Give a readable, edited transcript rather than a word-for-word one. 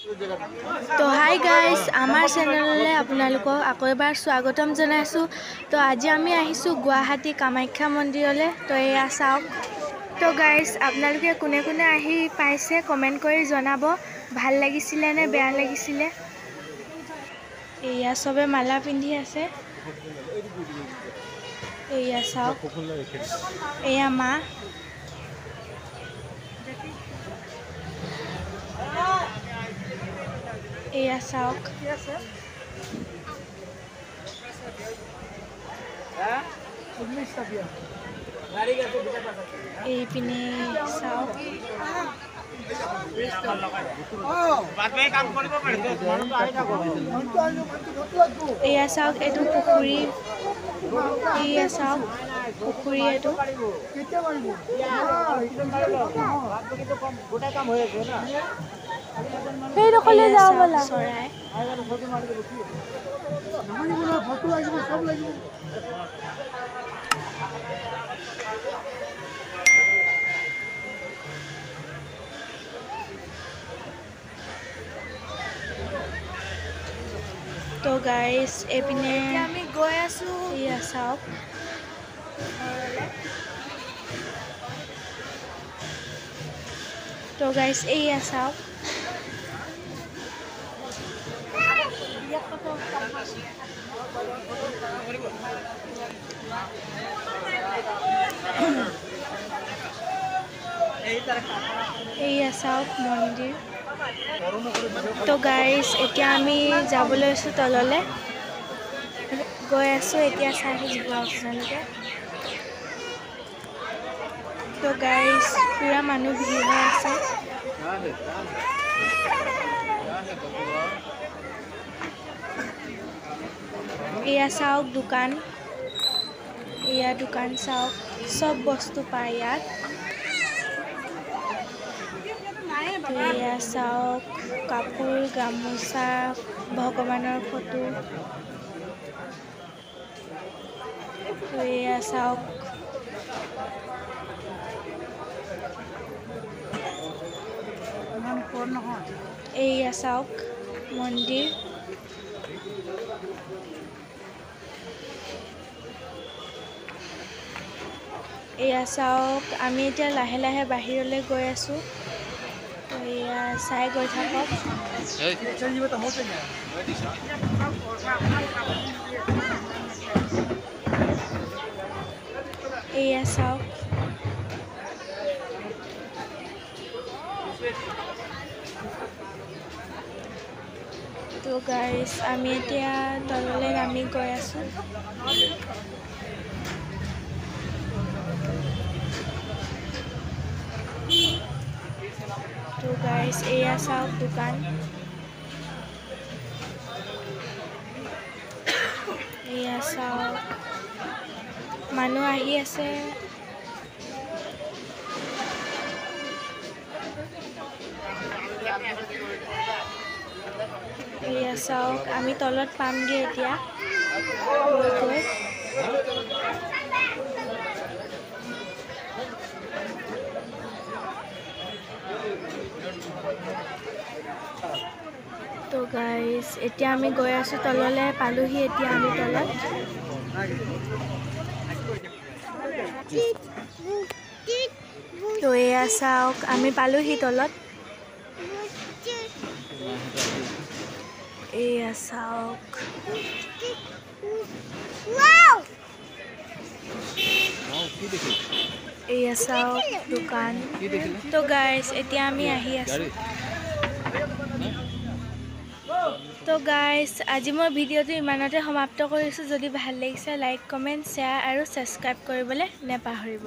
তো hi guys, আমাৰ চেনেললৈ আপোনালোকক আকৌ এবাৰ স্বাগতম জনাইছোঁ। তো আজি আমি আহিছোঁ গুৱাহাটী কামাখ্যা মন্দিৰলৈ। তো এয়া চাওক। তো গাইজ, আপোনালোকে কোনে কোনে আহি পাইছে কমেণ্ট কৰি জনাব, ভাল লাগিছিলে নে বেয়া লাগিছিলে। এয়া চবে মালা পিন্ধি আছে। এয়া চাওক, এয়া মা। এয়া চাওক, এইপিনে চাওক, এয়া চাওক, এইটো পুখুৰী। এয়া চাওক, পুখুৰী এইটো। সেইডোখৰলৈ যাওঁ ব'লা। চৰাই তো গাইজ, এইপিনে আমি গৈ আছোঁ। এয়া চাওক, তো গাইজ এয়া চাওক, এয়া চাওক মন্দিৰ। তো গাইজ, এতিয়া আমি যাবলৈ লৈছোঁ তললৈ, গৈ আছোঁ। এতিয়া চাই থাকিব আপোনালোকে। তো গাইজ, পুৰা মানুহ ভিৰ হৈ আছে। এয়া চাওক দোকান, এয়া দোকান চাওক, চব বস্তু পায় ইয়াত। এয়া চাওক, কাপোৰ, গামোচা, ভগৱানৰ ফটো। এয়া চাওক, এয়া চাওক মন্দিৰ। এয়া চাওক, আমি এতিয়া লাহে লাহে বাহিৰলৈ গৈ আছোঁ। এয়া চাই গৈ থাকক। এয়া চাওক, তো গাইজ, আমি এতিয়া তললৈ নামি গৈ আছোঁ। তো গাইজ, এয়া চাওক দোকান। এয়া চাওক, মানুহ আহি আছে। এয়া চাওক, আমি তলত পামগৈ এতিয়া গৈ। তো গাইজ, এতিয়া আমি গৈ আছোঁ তললৈ, পালোহি এতিয়া আমি তলত। তো এয়া চাওক, আমি পালোহি তলত। এয়া চাওক, এয়া চাওক দোকান। তো গাইজ, এতিয়া আমি আহি আছোঁ। তো গাইজ, আজি মই ভিডিঅ'টো ইমানতে সমাপ্ত কৰিছোঁ। যদি ভাল লাগিছে লাইক, কমেণ্ট, শ্বেয়াৰ আৰু ছাবস্ক্ৰাইব কৰিবলৈ নেপাহৰিব।